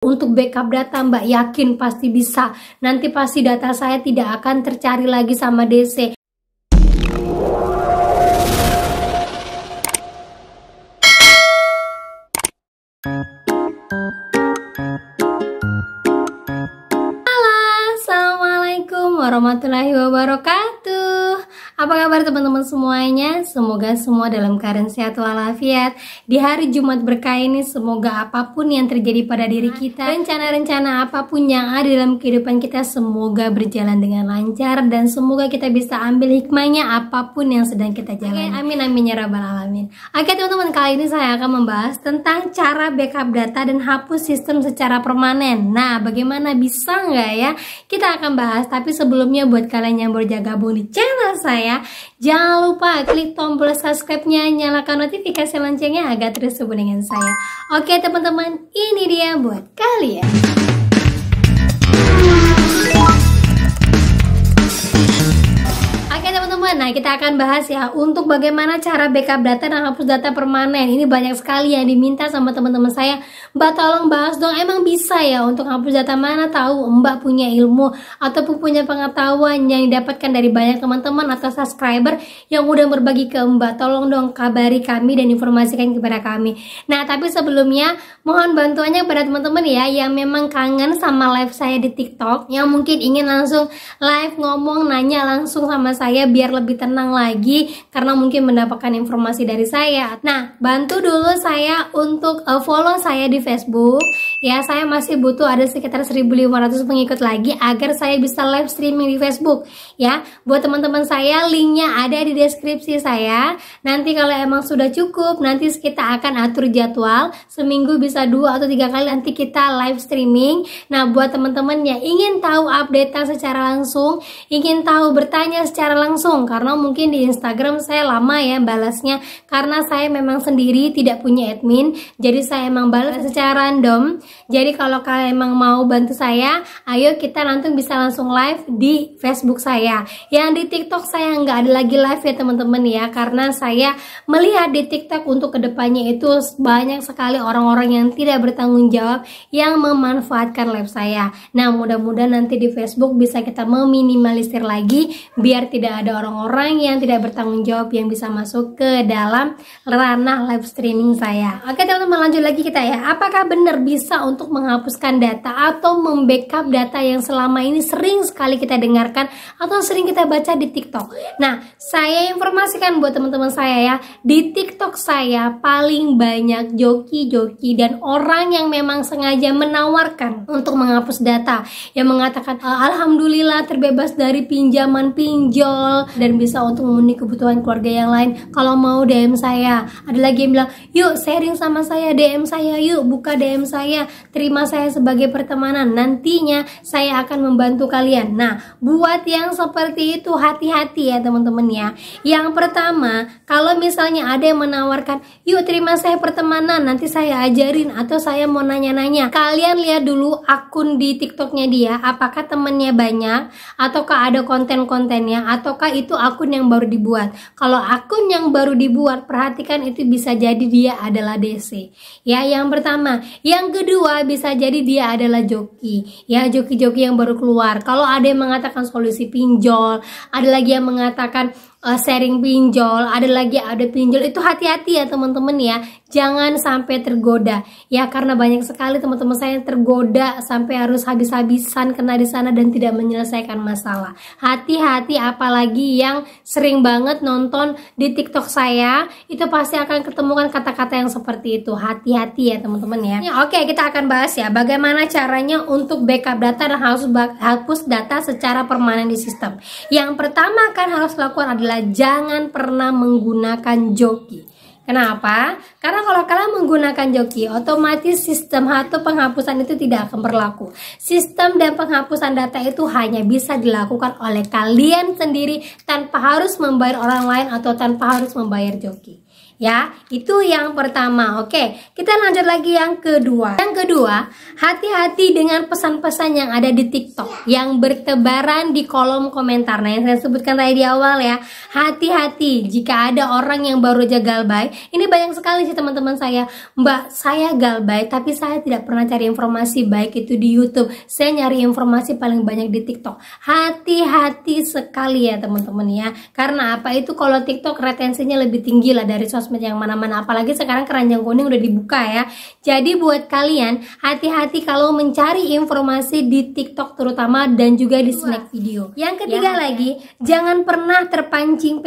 Untuk backup data Mbak yakin pasti bisa. Nanti pasti data saya tidak akan tercari lagi sama DC. Halo, assalamualaikum warahmatullahi wabarakatuh. Apa kabar teman-teman semuanya? Semoga semua dalam keadaan sehat walafiat. Di hari Jumat berkah ini, semoga apapun yang terjadi pada diri kita, rencana-rencana apapun yang ada dalam kehidupan kita, semoga berjalan dengan lancar dan semoga kita bisa ambil hikmahnya apapun yang sedang kita jalani. Amin amin ya rabbal alamin. Oke teman-teman, kali ini saya akan membahas tentang cara backup data dan hapus sistem secara permanen. Nah, bagaimana bisa nggak ya? Kita akan bahas, tapi sebelumnya buat kalian yang baru gabung di channel saya, jangan lupa klik tombol subscribe-nya, nyalakan notifikasi loncengnya agar terus hubungi dengan saya. Oke teman-teman, ini dia buat kalian. Nah, kita akan bahas ya untuk bagaimana cara backup data dan hapus data permanen. Ini banyak sekali yang diminta sama teman-teman saya, Mbak tolong bahas dong, emang bisa ya untuk hapus data? Mana tahu Mbak punya ilmu ataupun punya pengetahuan yang didapatkan dari banyak teman-teman atau subscriber yang udah berbagi ke Mbak. Tolong dong kabari kami dan informasikan kepada kami. Nah, tapi sebelumnya mohon bantuannya kepada teman-teman ya yang memang kangen sama live saya di TikTok, yang mungkin ingin langsung live ngomong, nanya langsung sama saya biar lebih tenang lagi karena mungkin mendapatkan informasi dari saya. Nah, bantu dulu saya untuk follow saya di Facebook ya. Saya masih butuh ada sekitar 1.500 pengikut lagi agar saya bisa live streaming di Facebook ya. Buat teman-teman saya, linknya ada di deskripsi saya. Nanti kalau emang sudah cukup, nanti kita akan atur jadwal, seminggu bisa 2 atau 3 kali nanti kita live streaming. Nah, buat teman-teman yang ingin tahu update secara langsung, ingin tahu bertanya secara langsung, karena mungkin di Instagram saya lama ya balasnya karena saya memang sendiri tidak punya admin, jadi saya emang balas secara random. Jadi kalau kalian emang mau bantu saya, ayo kita langsung bisa langsung live di Facebook saya. Yang di TikTok saya nggak ada lagi live ya teman-teman ya, karena saya melihat di TikTok untuk kedepannya itu banyak sekali orang-orang yang tidak bertanggung jawab yang memanfaatkan live saya. Nah, mudah-mudahan nanti di Facebook bisa kita meminimalisir lagi biar tidak ada orang-orang yang tidak bertanggung jawab yang bisa masuk ke dalam ranah live streaming saya. Oke teman-teman, lanjut lagi kita ya. Apakah benar bisa untuk menghapuskan data atau membackup data yang selama ini sering sekali kita dengarkan atau sering kita baca di TikTok? Nah, saya informasikan buat teman-teman saya ya, di TikTok saya paling banyak joki-joki dan orang yang memang sengaja menawarkan untuk menghapus data, yang mengatakan alhamdulillah terbebas dari pinjaman pinjol dan bisa untuk memenuhi kebutuhan keluarga yang lain. Kalau mau DM saya. Ada lagi yang bilang, yuk sharing sama saya, DM saya, yuk buka DM saya, terima saya sebagai pertemanan, nantinya saya akan membantu kalian. Nah, buat yang seperti itu hati-hati ya teman-teman ya. Yang pertama, kalau misalnya ada yang menawarkan, yuk terima saya pertemanan, nanti saya ajarin atau saya mau nanya-nanya, kalian lihat dulu akun di TikToknya dia, apakah temennya banyak ataukah ada konten-kontennya, ataukah itu akun yang baru dibuat. Kalau akun yang baru dibuat, perhatikan itu bisa jadi dia adalah DC ya, yang pertama. Yang kedua, bisa jadi dia adalah joki ya, joki-joki yang baru keluar. Kalau ada yang mengatakan solusi pinjol, ada lagi yang mengatakan sharing pinjol, ada lagi ada pinjol, itu hati-hati ya teman-teman ya, jangan sampai tergoda ya, karena banyak sekali teman-teman saya yang tergoda sampai harus habis-habisan kena di sana dan tidak menyelesaikan masalah. Hati-hati, apalagi yang sering banget nonton di TikTok saya, itu pasti akan ketemukan kata-kata yang seperti itu. Hati-hati ya teman-teman ya. Oke, kita akan bahas ya bagaimana caranya untuk backup data dan hapus data secara permanen di sistem. Yang pertama kan harus lakukan adalah jangan pernah menggunakan joki. Kenapa? Karena kalau kalian menggunakan joki, otomatis sistem atau penghapusan itu tidak akan berlaku. Sistem dan penghapusan data itu hanya bisa dilakukan oleh kalian sendiri tanpa harus membayar orang lain atau tanpa harus membayar joki. Ya, itu yang pertama. Oke, kita lanjut lagi yang kedua. Yang kedua, hati-hati dengan pesan-pesan yang ada di TikTok yang bertebaran di kolom komentar. Nah, yang saya sebutkan tadi di awal ya, hati-hati jika ada orang yang baru aja galbay. Ini banyak sekali sih teman-teman saya, Mbak, saya galbay tapi saya tidak pernah cari informasi baik itu di YouTube. Saya nyari informasi paling banyak di TikTok. Hati-hati sekali ya teman-teman ya. Karena apa? Itu kalau TikTok retensinya lebih tinggi lah dari sosmed yang mana-mana, apalagi sekarang keranjang kuning udah dibuka ya. Jadi buat kalian hati-hati kalau mencari informasi di TikTok terutama dan juga di snack video. Yang ketiga lagi, jangan pernah terpancing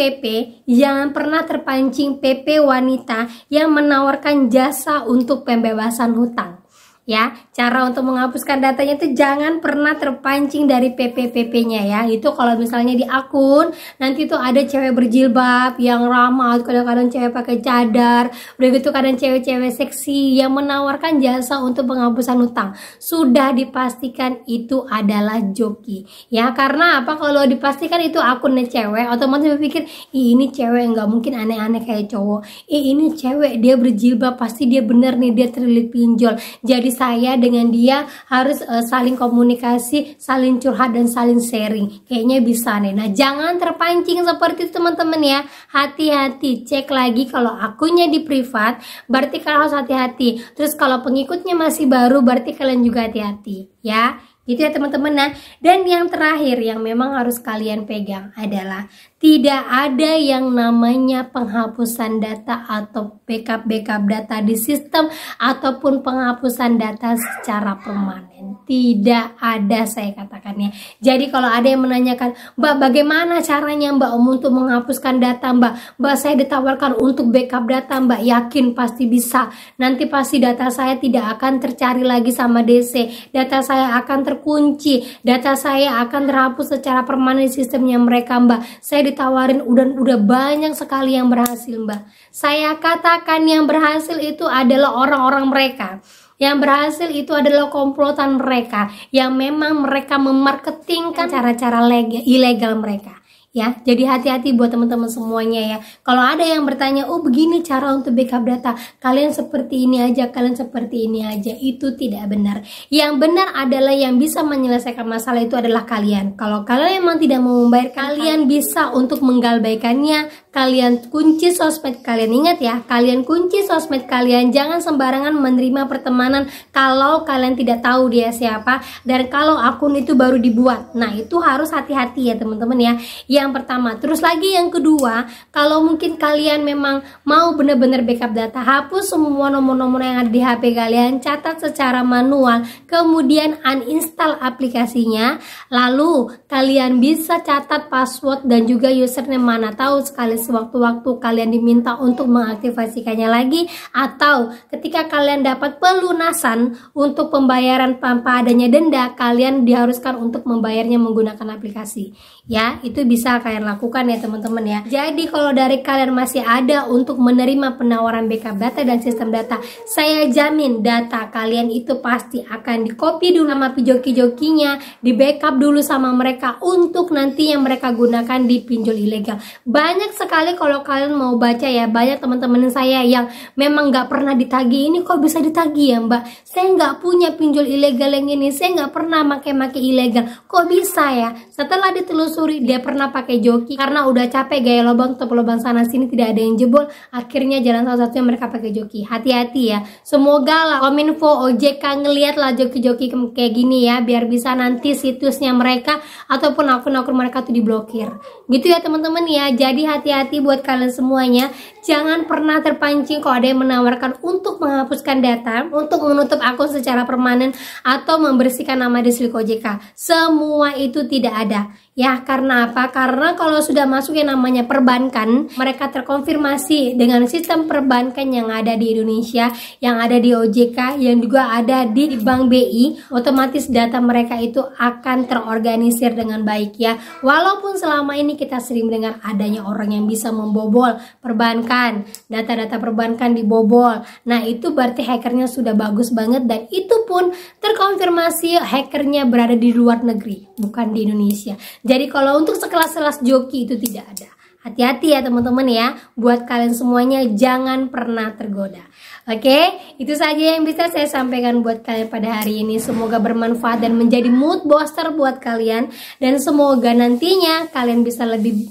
jangan pernah terpancing PP wanita yang menawarkan jasa untuk pembebasan hutang. Ya, cara untuk menghapuskan datanya itu jangan pernah terpancing dari PP-PP-nya ya. Itu kalau misalnya di akun nanti tuh ada cewek berjilbab yang ramah, kadang-kadang cewek pakai cadar, udah gitu kadang cewek-cewek seksi yang menawarkan jasa untuk penghapusan hutang. Sudah dipastikan itu adalah joki. Ya, karena apa? Kalau dipastikan itu akunnya cewek, otomatis berpikir, "Ih, ini cewek nggak mungkin aneh-aneh kayak cowok. Ini cewek dia berjilbab, pasti dia bener nih, dia terlilit pinjol." Jadi saya dengan dia harus saling komunikasi, saling curhat dan saling sharing. Kayaknya bisa nih. Nah, jangan terpancing seperti itu teman-teman ya. Hati-hati, cek lagi kalau akunnya di privat, berarti kalian harus hati-hati. Terus kalau pengikutnya masih baru, berarti kalian juga hati-hati ya. Gitu ya teman-teman. Nah, dan yang terakhir yang memang harus kalian pegang adalah tidak ada yang namanya penghapusan data atau backup data di sistem ataupun penghapusan data secara permanen. Tidak ada, saya katakannya. Jadi kalau ada yang menanyakan, "Mbak, bagaimana caranya Mbak untuk menghapuskan data Mbak? Mbak, saya ditawarkan untuk backup data Mbak." Yakin pasti bisa. Nanti pasti data saya tidak akan tercari lagi sama DC. Data saya akan terkunci. Data saya akan terhapus secara permanen di sistemnya mereka Mbak. Saya ditawarin udah banyak sekali yang berhasil Mbak. Saya katakan yang berhasil itu adalah orang-orang mereka. Yang berhasil itu adalah komplotan mereka yang memang mereka memarketingkan cara-cara ilegal mereka. Ya, jadi hati-hati buat teman-teman semuanya ya. Kalau ada yang bertanya, "Oh, begini cara untuk backup data. Kalian seperti ini aja, kalian seperti ini aja." Itu tidak benar. Yang benar adalah yang bisa menyelesaikan masalah itu adalah kalian. Kalau kalian memang tidak mau membayar, kalian bisa untuk menggalbaikannya. Kalian kunci sosmed kalian. Ingat ya, kalian kunci sosmed kalian. Jangan sembarangan menerima pertemanan kalau kalian tidak tahu dia siapa dan kalau akun itu baru dibuat. Nah, itu harus hati-hati ya teman-teman ya. Yang pertama, terus lagi yang kedua, kalau mungkin kalian memang mau benar-benar backup data, hapus semua nomor-nomor yang ada di HP kalian, catat secara manual, kemudian uninstall aplikasinya, lalu kalian bisa catat password dan juga username. Mana tahu sekali sewaktu-waktu kalian diminta untuk mengaktifasikannya lagi, atau ketika kalian dapat pelunasan untuk pembayaran tanpa adanya denda, kalian diharuskan untuk membayarnya menggunakan aplikasi. Ya, itu bisa kalian lakukan ya teman-teman ya. Jadi kalau dari kalian masih ada untuk menerima penawaran backup data dan sistem data, saya jamin data kalian itu pasti akan di copy dulu sama joki-jokinya, di backup dulu sama mereka untuk nanti yang mereka gunakan di pinjol ilegal. Banyak sekali kalau kalian mau baca ya, banyak teman-teman saya yang memang nggak pernah ditagih. Ini kok bisa ditagih ya Mbak? Saya nggak punya pinjol ilegal yang ini, saya nggak pernah make ilegal. Kok bisa ya? Setelah ditelusuri, dia pernah pakai joki karena udah capek gaya lubang tutup lubang sana sini tidak ada yang jebol, akhirnya jalan salah satunya mereka pakai joki. Hati-hati ya. Semoga lah Kominfo, OJK ngeliat lah joki-joki kayak gini ya, biar bisa nanti situsnya mereka ataupun akun-akun mereka tuh diblokir. Gitu ya teman-teman ya. Jadi hati-hati buat kalian semuanya. Jangan pernah terpancing kalau ada yang menawarkan untuk menghapuskan data, untuk menutup akun secara permanen atau membersihkan nama di Slik OJK. Semua itu tidak ada. Ya, karena apa? Karena kalau sudah masuk yang namanya perbankan, mereka terkonfirmasi dengan sistem perbankan yang ada di Indonesia, yang ada di OJK, yang juga ada di Bank BI, otomatis data mereka itu akan terorganisir dengan baik ya. Walaupun selama ini kita sering mendengar adanya orang yang bisa membobol perbankan, data-data perbankan dibobol. Nah, itu berarti hackernya sudah bagus banget dan itu pun terkonfirmasi hackernya berada di luar negeri, bukan di Indonesia. Jadi kalau untuk sekelas-kelas joki itu tidak ada. Hati-hati ya teman-teman ya, buat kalian semuanya jangan pernah tergoda. Oke, itu saja yang bisa saya sampaikan buat kalian pada hari ini. Semoga bermanfaat dan menjadi mood booster buat kalian. Dan semoga nantinya kalian bisa lebih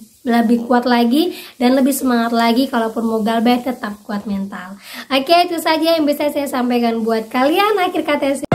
kuat lagi dan lebih semangat lagi kalaupun mau galbah tetap kuat mental. Oke, itu saja yang bisa saya sampaikan buat kalian. Akhir kata